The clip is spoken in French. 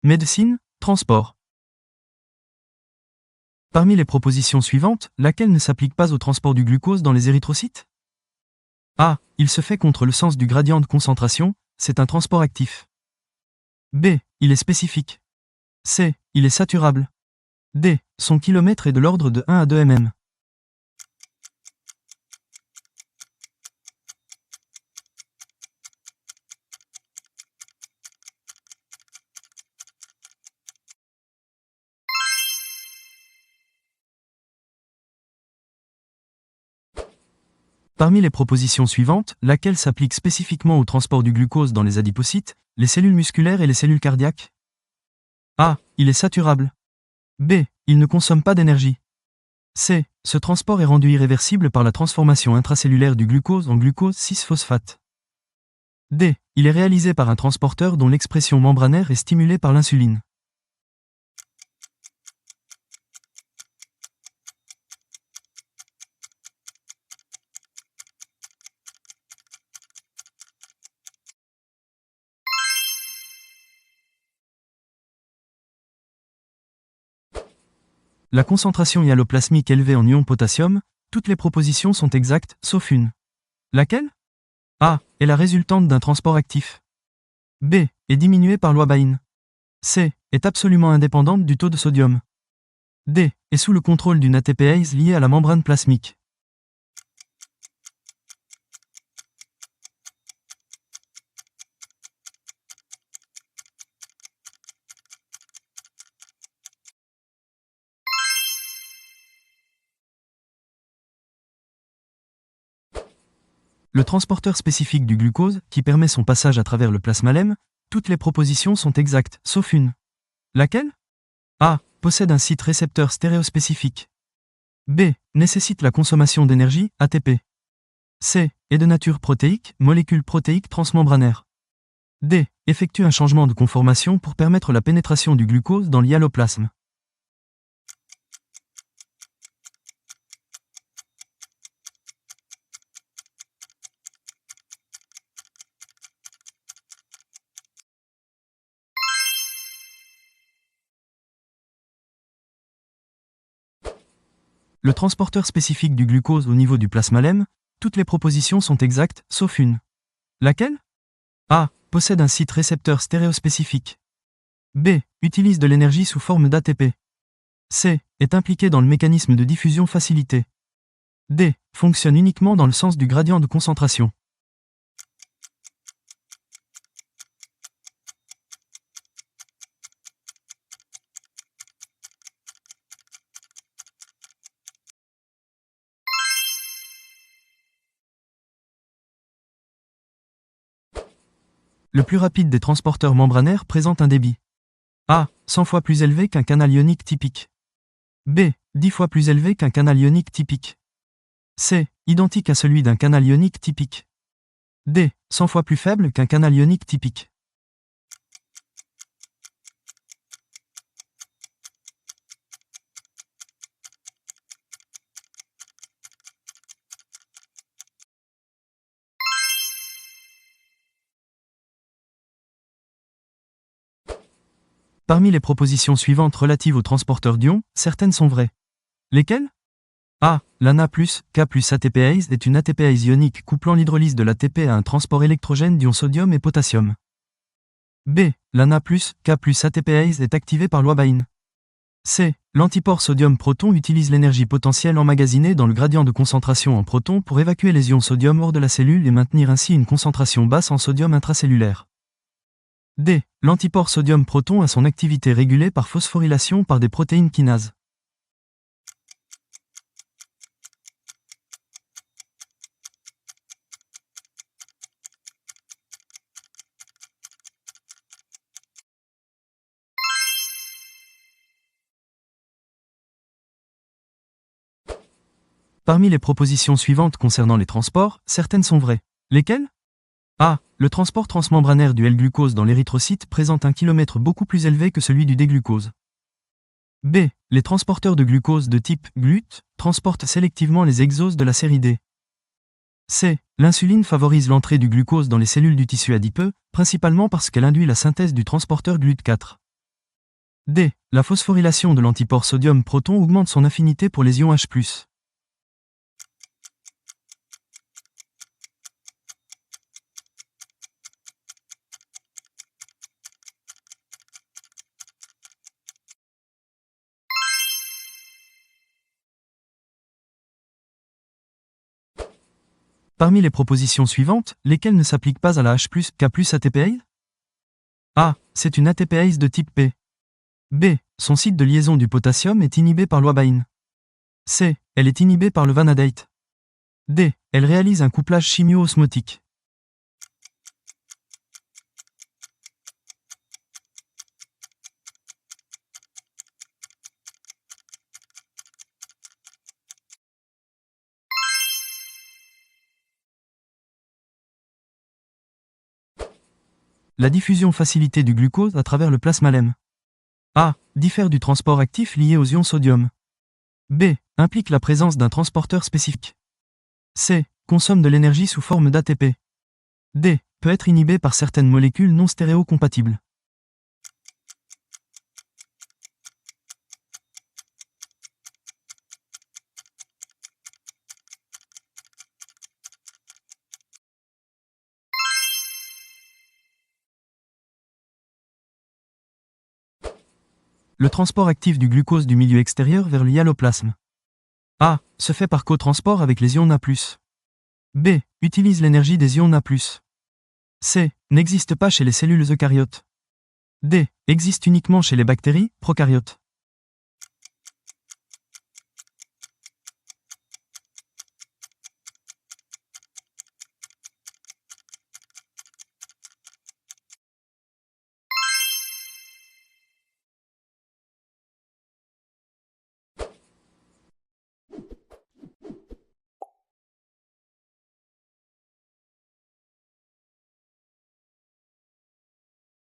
Médecine, transport. Parmi les propositions suivantes, laquelle ne s'applique pas au transport du glucose dans les érythrocytes? A. Il se fait contre le sens du gradient de concentration, c'est un transport actif. B. Il est spécifique. C. Il est saturable. D. Son kilomètre est de l'ordre de 1 à 2 mm. Parmi les propositions suivantes, laquelle s'applique spécifiquement au transport du glucose dans les adipocytes, les cellules musculaires et les cellules cardiaques? A. Il est saturable. B. Il ne consomme pas d'énergie. C. Ce transport est rendu irréversible par la transformation intracellulaire du glucose en glucose 6-phosphate. D. Il est réalisé par un transporteur dont l'expression membranaire est stimulée par l'insuline. La concentration hyaloplasmique élevée en ion potassium, toutes les propositions sont exactes, sauf une. Laquelle? A. Est la résultante d'un transport actif. B. Est diminuée par loi Bain. C. Est absolument indépendante du taux de sodium. D. Est sous le contrôle d'une ATPase liée à la membrane plasmique. Le transporteur spécifique du glucose, qui permet son passage à travers le plasmalème, toutes les propositions sont exactes, sauf une. Laquelle? A. Possède un site récepteur stéréospécifique. B. Nécessite la consommation d'énergie, ATP. C. Est de nature protéique, molécule protéique transmembranaire. D. Effectue un changement de conformation pour permettre la pénétration du glucose dans l'hyaloplasme. Le transporteur spécifique du glucose au niveau du plasmalème, toutes les propositions sont exactes, sauf une. Laquelle? A. Possède un site récepteur stéréospécifique. B. Utilise de l'énergie sous forme d'ATP. C. Est impliqué dans le mécanisme de diffusion facilité. D. Fonctionne uniquement dans le sens du gradient de concentration. Le plus rapide des transporteurs membranaires présente un débit A. 100 fois plus élevé qu'un canal ionique typique. B. 10 fois plus élevé qu'un canal ionique typique. C. Identique à celui d'un canal ionique typique. D. 100 fois plus faible qu'un canal ionique typique. Parmi les propositions suivantes relatives aux transporteurs d'ions, certaines sont vraies. Lesquelles? A. L'ANA+, K+ ATPase est une ATPase ionique couplant l'hydrolyse de l'ATP à un transport électrogène d'ions sodium et potassium. B. L'ANA+, K+ ATPase est activée par loi Bain. C. L'antipore sodium-proton utilise l'énergie potentielle emmagasinée dans le gradient de concentration en protons pour évacuer les ions sodium hors de la cellule et maintenir ainsi une concentration basse en sodium intracellulaire. D. L'antipore sodium-proton a son activité régulée par phosphorylation par des protéines kinases. Parmi les propositions suivantes concernant les transports, certaines sont vraies. Lesquelles? A. Le transport transmembranaire du L-glucose dans l'érythrocyte présente un kilomètre beaucoup plus élevé que celui du D-glucose. B. Les transporteurs de glucose de type GLUT transportent sélectivement les exoses de la série D. C. L'insuline favorise l'entrée du glucose dans les cellules du tissu adipeux, principalement parce qu'elle induit la synthèse du transporteur GLUT4. D. La phosphorylation de l'antipore sodium-proton augmente son affinité pour les ions H+. Parmi les propositions suivantes, lesquelles ne s'appliquent pas à la H+, K+ ATPase? A. C'est une ATPase de type P. B. Son site de liaison du potassium est inhibé par l'ouabaïne. C. Elle est inhibée par le vanadate. D. Elle réalise un couplage chimio-osmotique. La diffusion facilitée du glucose à travers le plasmalème. A. Diffère du transport actif lié aux ions sodium. B. Implique la présence d'un transporteur spécifique. C. Consomme de l'énergie sous forme d'ATP. D. Peut être inhibé par certaines molécules non stéréocompatibles. Le transport actif du glucose du milieu extérieur vers le hyaloplasme. A. Se fait par cotransport avec les ions Na+. B. Utilise l'énergie des ions Na+. C. N'existe pas chez les cellules eucaryotes. D. Existe uniquement chez les bactéries, procaryotes.